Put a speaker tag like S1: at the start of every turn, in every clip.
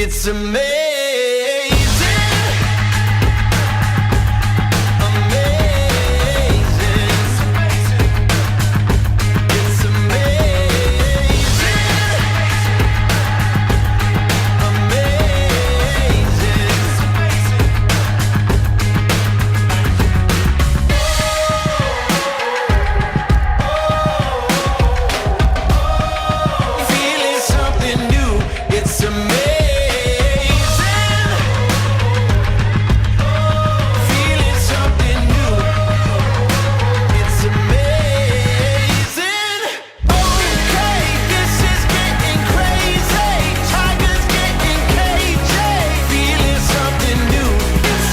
S1: It's amazing, amazing. It's amazing, amazing. Feeling something new. It's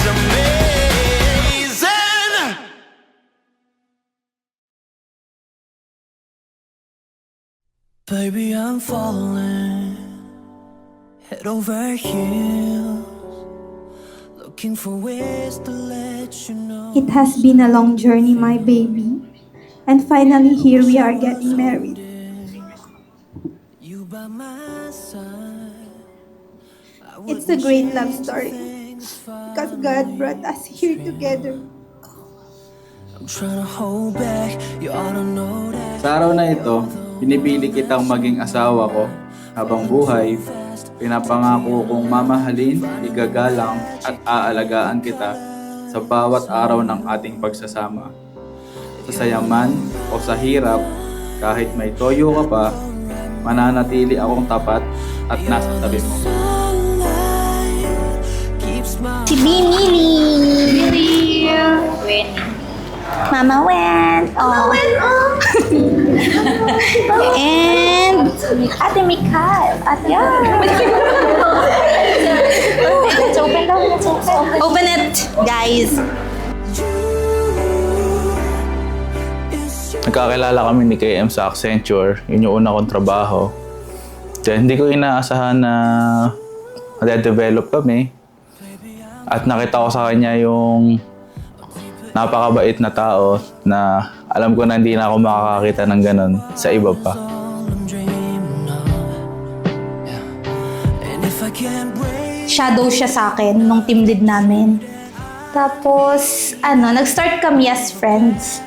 S1: amazing.
S2: Baby, I'm falling head over heels, looking for ways to let you know.
S3: It has been a long journey, my baby. And finally, here we are getting married.
S2: You by my side,
S3: It's a great love story because God brought us here together.
S2: I'm trying to hold back, you ought to know that.
S4: Sa araw na ito, pinipili kitang maging asawa ko habang buhay. Pinapangako kong mamahalin, igagalang at aalagaan kita sa bawat araw ng ating pagsasama. Sa sayaman o sa hirap, kahit may toyo ka pa, mananatili akong tapat at nasa tabi mo.
S5: Si Binili! Mama Wen! Oh. And Ate Mikal! Let's open daw. Let's open. Open it, guys!
S4: Nagkakilala kami ni KM sa Accenture. Yun yung una kong trabaho. Kaya hindi ko inaasahan na made-develop kami. At nakita ko sa kanya yung napakabait na tao na alam ko na hindi na ako makakakita ng ganun sa iba pa.
S5: Shadow siya sa akin nung team lead namin. Tapos, nag-start kami as friends.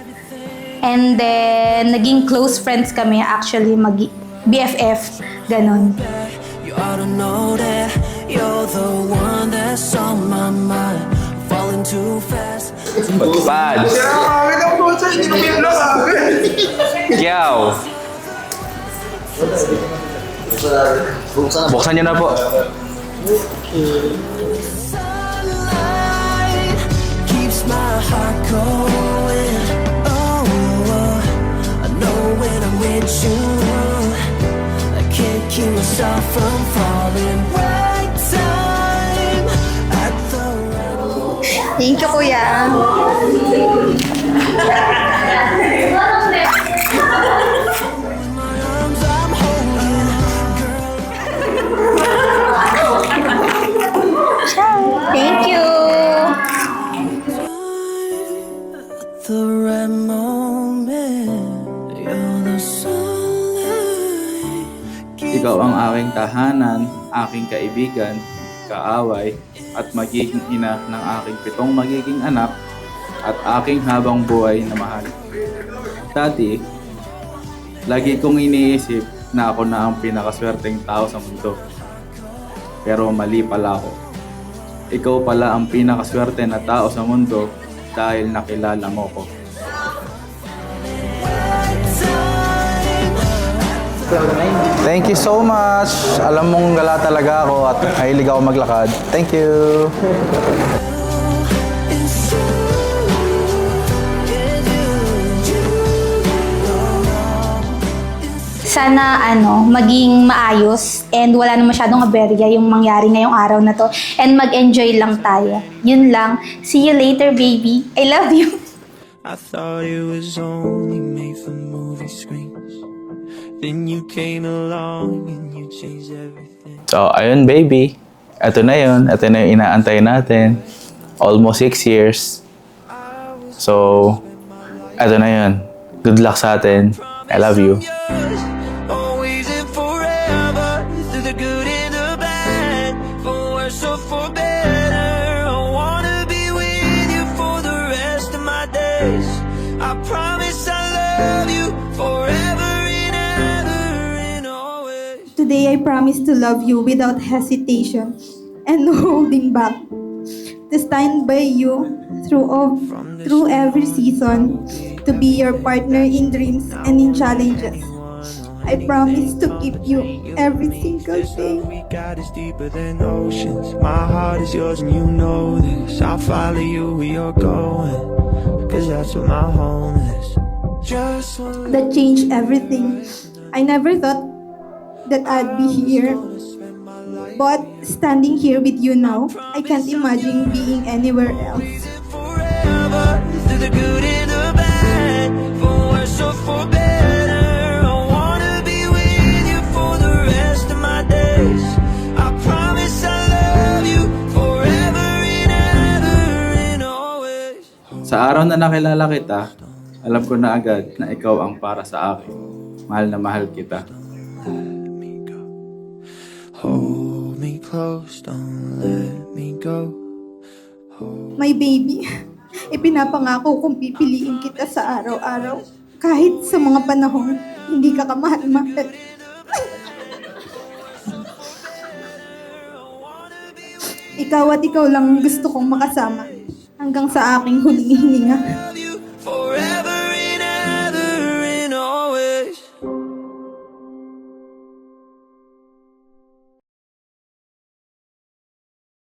S5: And then, naging close friends kami actually, BFF, ganun.
S2: You ought to know that you're the one that's on my mind. Falling too fast.
S4: Pads! Kiyaw! Buksan niyo na po.
S2: Sunlight keeps my heart going. Oh, I know when I'm with you, I can't keep myself from falling. Right time at the right.
S5: Thank you, Kuya.
S2: My arms I'm holding, girl.
S5: Thank you.
S2: At the right moment, you're the sunlight.
S4: Ikaw ang aking tahanan, aking kaibigan, kaaway, at magiging ina ng aking 7 magiging anak at aking habang buhay na mahal. Dati, lagi kong iniisip na ako na ang pinakaswerteng tao sa mundo. Pero mali pala ako. ikaw pala ang pinakaswerte na tao sa mundo dahil nakilala mo ko.
S6: Thank you so much. Alam mong gala talaga ako at mahilig ako maglakad. Thank you.
S5: Sana maging maayos and wala na masyadong aberya yung mangyari ngayong araw na to. And mag-enjoy lang tayo. Yun lang. See you later, baby. I love you.
S1: I thought it was only made for movie screens. Then you came along and you changed everything.
S6: So, ayun baby. Ito na yun. Ito na yung inaantay natin. Almost 6 years. So, ito na yun. Good luck sa atin. I love you.
S1: Always and forever, through the good and the bad, for worse or for better. I wanna be with you for the rest of my days. I promise I love you forever and ever and always.
S3: Today I promise to love you without hesitation and no holding back. To stand by you through every season. To be your partner in dreams and in challenges. I promise to keep you every single day.
S1: We got is deeper than oceans. My heart is yours and you know this. I'll follow you where you're going, 'cause that's what my home is. Just one
S3: That changed everything. I never thought that I'd be here. But standing here with you now, I can't imagine being anywhere else.
S1: forever, through the good and the bad, for worse or for better. I wanna be with you for the rest of my days. I promise I love you forever and ever and always.
S4: Sa araw na nakilala kita, alam ko na agad na ikaw ang para sa akin. Mahal na mahal kita.
S1: Let me go. Hold me close, don't let me go.
S3: My baby, ipinapangako kong pipiliin kita sa araw-araw. Kahit sa mga panahon, hindi ka kamahal-mahal. Ikaw at ikaw lang ang gusto kong makasama hanggang sa aking huling hininga.
S1: Love you forever.